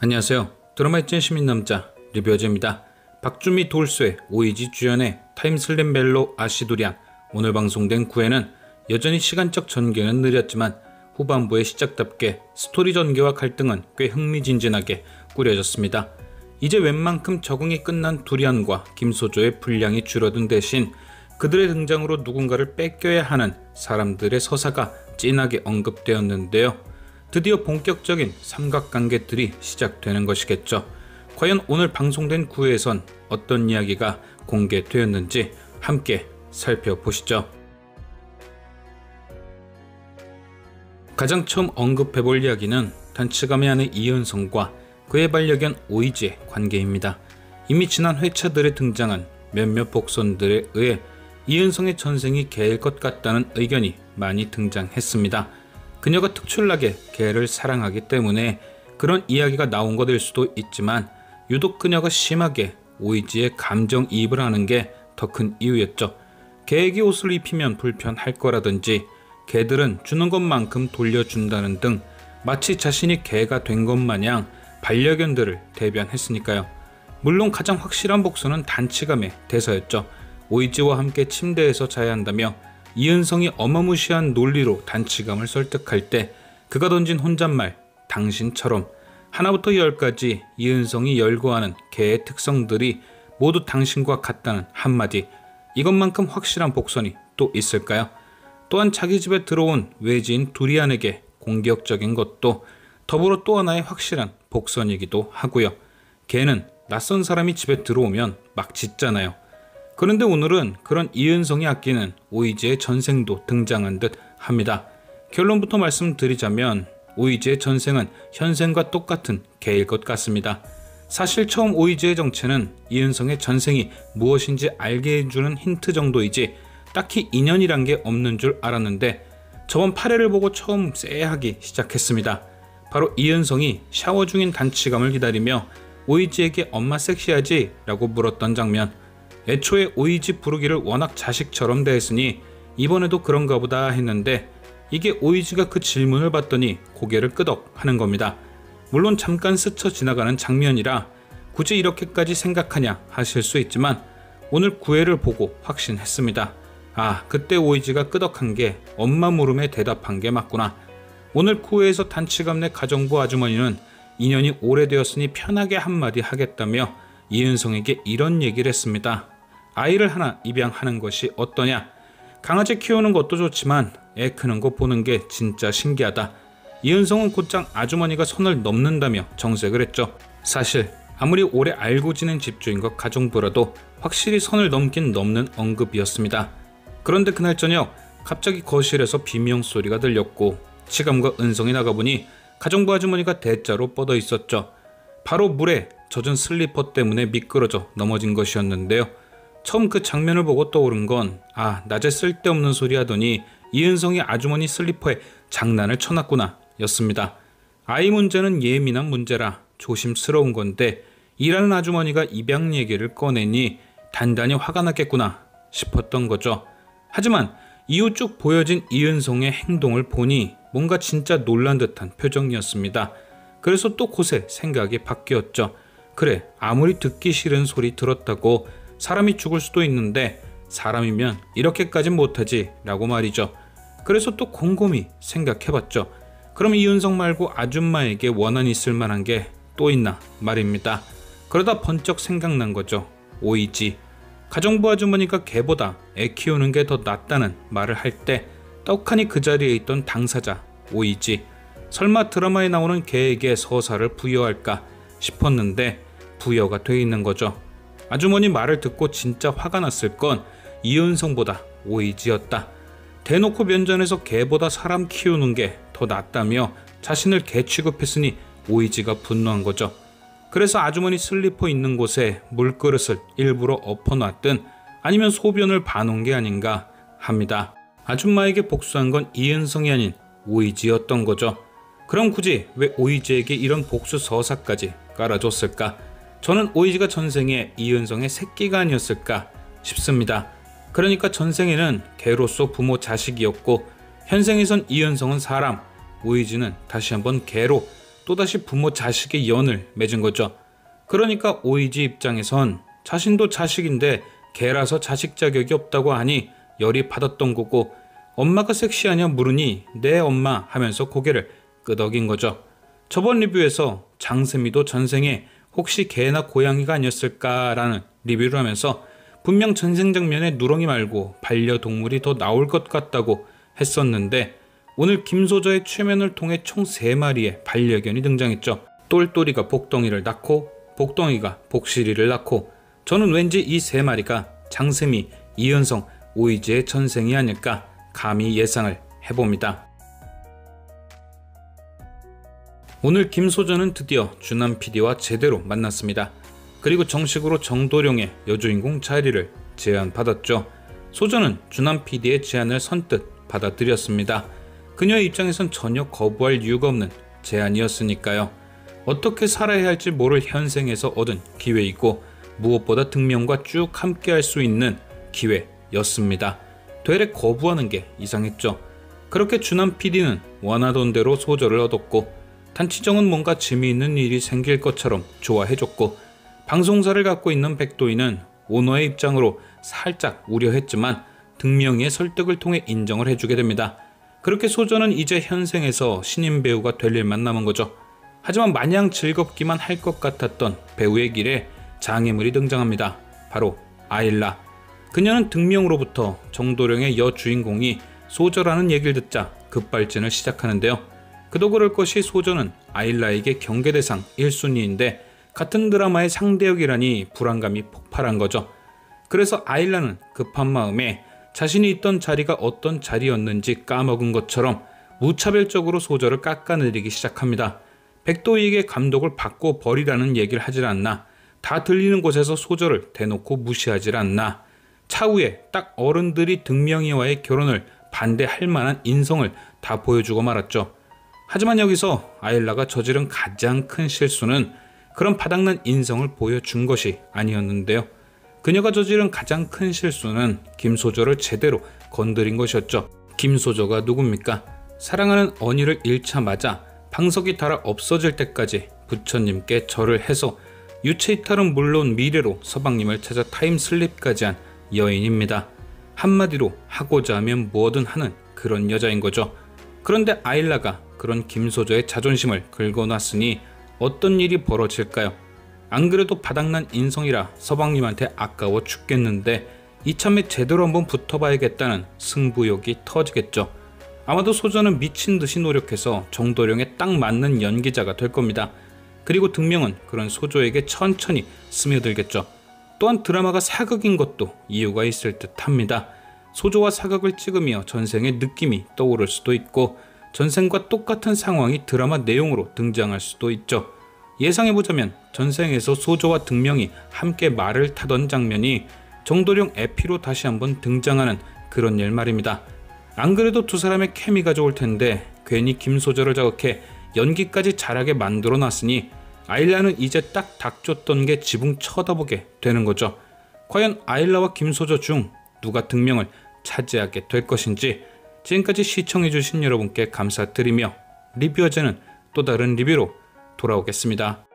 안녕하세요. 드라마의 찐 시민남자 리뷰어즈입니다. 박주미 돌쇠, 오이지 주연의 타임슬립 멜로 아시두리안. 오늘 방송된 9회는 여전히 시간적 전개는 느렸지만 후반부의 시작답게 스토리 전개와 갈등은 꽤 흥미진진하게 꾸려졌습니다. 이제 웬만큼 적응이 끝난 두리안과 김소조의 분량이 줄어든 대신 그들의 등장으로 누군가를 뺏겨야 하는 사람들의 서사가 진하게 언급되었는데요. 드디어 본격적인 삼각관계들이 시작되는 것이겠죠. 과연 오늘 방송된 9회에선 어떤 이야기가 공개되었는지 함께 살펴보시죠. 가장 처음 언급해볼 이야기는 단치감의 아내 이은성과 그의 반려견 오이지의 관계입니다. 이미 지난 회차들에 등장한 몇몇 복선들에 의해 이은성의 전생이 개일 것 같다는 의견이 많이 등장했습니다. 그녀가 특출나게 개를 사랑하기 때문에 그런 이야기가 나온 것일 수도 있지만 유독 그녀가 심하게 오이지의 감정이입을 하는 게 더 큰 이유였죠. 개에게 옷을 입히면 불편할 거라든지 개들은 주는 것만큼 돌려준다는 등 마치 자신이 개가 된 것 마냥 반려견들을 대변했으니까요. 물론 가장 확실한 복선은 단치감의 대사였죠. 오이지와 함께 침대에서 자야 한다며 이은성이 어마무시한 논리로 단치감을 설득할 때 그가 던진 혼잣말 당신처럼 하나부터 10까지 이은성이 열거하는 개의 특성들이 모두 당신과 같다는 한마디. 이것만큼 확실한 복선이 또 있을까요? 또한 자기 집에 들어온 외지인 두리안에게 공격적인 것도 더불어 또 하나의 확실한 복선이기도 하고요. 개는 낯선 사람이 집에 들어오면 막 짖잖아요. 그런데 오늘은 그런 이은성이 아끼는 오이지의 전생도 등장한 듯 합니다. 결론부터 말씀드리자면 오이지의 전생은 현생과 똑같은 개일 것 같습니다. 사실 처음 오이지의 정체는 이은성의 전생이 무엇인지 알게 해주는 힌트 정도이지 딱히 인연이란 게 없는 줄 알았는데 저번 8회를 보고 처음 쎄하기 시작했습니다. 바로 이은성이 샤워 중인 단치감을 기다리며 오이지에게 엄마 섹시하지? 라고 물었던 장면. 애초에 오이지 부르기를 워낙 자식처럼 대했으니 이번에도 그런가 보다 했는데 이게 오이지가 그 질문을 받더니 고개를 끄덕 하는 겁니다. 물론 잠깐 스쳐 지나가는 장면이라 굳이 이렇게까지 생각하냐 하실 수 있지만 오늘 9회를 보고 확신했습니다. 아, 그때 오이지가 끄덕한 게 엄마 물음에 대답한 게 맞구나. 오늘 9회에서 단치감 내 가정부 아주머니는 인연이 오래되었으니 편하게 한마디 하겠다며 이은성에게 이런 얘기를 했습니다. 아이를 하나 입양하는 것이 어떠냐? 강아지 키우는 것도 좋지만 애 크는 거 보는 게 진짜 신기하다. 이은성은 곧장 아주머니가 선을 넘는다며 정색을 했죠. 사실 아무리 오래 알고 지낸 집주인과 가정부라도 확실히 선을 넘긴 넘는 언급이었습니다. 그런데 그날 저녁 갑자기 거실에서 비명소리가 들렸고 치감과 은성이 나가보니 가정부 아주머니가 대자로 뻗어 있었죠. 바로 물에 젖은 슬리퍼 때문에 미끄러져 넘어진 것이었는데요. 처음 그 장면을 보고 떠오른 건 낮에 쓸데없는 소리 하더니 이은성이 아주머니 슬리퍼에 장난을 쳐놨구나 였습니다. 아이 문제는 예민한 문제라 조심스러운 건데 일하는 아주머니가 입양 얘기를 꺼내니 단단히 화가 났겠구나 싶었던 거죠. 하지만 이후 쭉 보여진 이은성의 행동을 보니 뭔가 진짜 놀란 듯한 표정이었습니다. 그래서 또 곳에 생각이 바뀌었죠. 그래, 아무리 듣기 싫은 소리 들었다고 사람이 죽을 수도 있는데 사람이면 이렇게까진 못하지 라고 말이죠. 그래서 또 곰곰이 생각해봤죠. 그럼 이은성 말고 아줌마에게 원한이 있을 만한 게 또 있나 말입니다. 그러다 번쩍 생각난 거죠. 오이지. 가정부 아주머니가 개보다 애 키우는 게 더 낫다는 말을 할 때 떡하니 그 자리에 있던 당사자 오이지. 설마 드라마에 나오는 개에게 서사를 부여할까 싶었는데 부여가 돼 있는 거죠. 아주머니 말을 듣고 진짜 화가 났을 건 이은성보다 오이지였다. 대놓고 면전에서 개보다 사람 키우는 게 더 낫다며 자신을 개 취급했으니 오이지가 분노한 거죠. 그래서 아주머니 슬리퍼 있는 곳에 물그릇을 일부러 엎어놨든 아니면 소변을 봐놓은 게 아닌가 합니다. 아줌마에게 복수한 건 이은성이 아닌 오이지였던 거죠. 그럼 굳이 왜 오이지에게 이런 복수 서사까지 깔아줬을까? 저는 오이지가 전생에 이은성의 새끼가 아니었을까 싶습니다. 그러니까 전생에는 개로서 부모 자식이었고 현생에선 이은성은 사람, 오이지는 다시 한번 개로 또다시 부모 자식의 연을 맺은 거죠. 그러니까 오이지 입장에선 자신도 자식인데 개라서 자식 자격이 없다고 하니 열이 받았던 거고, 엄마가 섹시하냐 물으니 네 엄마 하면서 고개를 끄덕인 거죠. 저번 리뷰에서 장세미도 전생에 혹시 개나 고양이가 아니었을까라는 리뷰를 하면서 분명 전생 장면에 누렁이 말고 반려동물이 더 나올 것 같다고 했었는데, 오늘 김소저의 최면을 통해 총 3마리의 반려견이 등장했죠. 똘똘이가 복덩이를 낳고 복덩이가 복실이를 낳고, 저는 왠지 이 3마리가 장세미, 이은성, 오이지의 전생이 아닐까 감히 예상을 해봅니다. 오늘 김소저는 드디어 주남 PD와 제대로 만났습니다. 그리고 정식으로 정도령의 여주인공 자리를 제안받았죠. 소저는 주남 PD의 제안을 선뜻 받아들였습니다. 그녀의 입장에선 전혀 거부할 이유가 없는 제안이었으니까요. 어떻게 살아야 할지 모를 현생에서 얻은 기회이고, 무엇보다 등명과 쭉 함께 할 수 있는 기회였습니다. 되레 거부하는 게 이상했죠. 그렇게 주남 PD는 원하던 대로 소저를 얻었고, 단치정은 뭔가 재미있는 일이 생길 것처럼 좋아해줬고, 방송사를 갖고 있는 백도희는 오너의 입장으로 살짝 우려했지만 등명희의 설득을 통해 인정을 해주게 됩니다. 그렇게 소저는 이제 현생에서 신인 배우가 될 일만 남은 거죠. 하지만 마냥 즐겁기만 할 것 같았던 배우의 길에 장애물이 등장합니다. 바로 아일라. 그녀는 등명으로부터 정도령의 여주인공이 소저라는 얘기를 듣자 급발진을 시작하는데요. 그도 그럴 것이 소저는 아일라에게 경계대상 1순위인데 같은 드라마의 상대역이라니 불안감이 폭발한 거죠. 그래서 아일라는 급한 마음에 자신이 있던 자리가 어떤 자리였는지 까먹은 것처럼 무차별적으로 소저를 깎아내리기 시작합니다. 백도희에게 감독을 바꿔 버리라는 얘기를 하질 않나, 다 들리는 곳에서 소저를 대놓고 무시하질 않나, 차후에 딱 어른들이 등명희와의 결혼을 반대할 만한 인성을 다 보여주고 말았죠. 하지만 여기서 아일라가 저지른 가장 큰 실수는 그런 바닥난 인성을 보여준 것이 아니었는데요. 그녀가 저지른 가장 큰 실수는 김소저를 제대로 건드린 것이었죠. 김소저가 누굽니까? 사랑하는 언니를 잃자마자 방석이 닳아 없어질 때까지 부처님께 절을 해서 유체 이탈은 물론 미래로 서방님을 찾아 타임슬립까지 한 여인입니다. 한마디로 하고자 하면 뭐든 하는 그런 여자인 거죠. 그런데 아일라가 그런 김소저의 자존심을 긁어놨으니 어떤 일이 벌어질까요? 안 그래도 바닥난 인성이라 서방님한테 아까워 죽겠는데 이참에 제대로 한번 붙어봐야겠다는 승부욕이 터지겠죠. 아마도 소저는 미친 듯이 노력해서 정도령에 딱 맞는 연기자가 될 겁니다. 그리고 등명은 그런 소저에게 천천히 스며들겠죠. 또한 드라마가 사극인 것도 이유가 있을 듯 합니다. 소저와 사극을 찍으며 전생의 느낌이 떠오를 수도 있고, 전생과 똑같은 상황이 드라마 내용으로 등장할 수도 있죠. 예상해보자면 전생에서 소저와 등명이 함께 말을 타던 장면이 정도령 에피로 다시 한번 등장하는 그런 일 말입니다. 안 그래도 두 사람의 케미가 좋을 텐데 괜히 김소저를 자극해 연기까지 잘하게 만들어 놨으니 아일라는 이제 딱 닥쳤던 게 지붕 쳐다보게 되는 거죠. 과연 아일라와 김소저 중 누가 등명을 차지하게 될 것인지, 지금까지 시청해주신 여러분께 감사드리며 리뷰어제는 또 다른 리뷰로 돌아오겠습니다.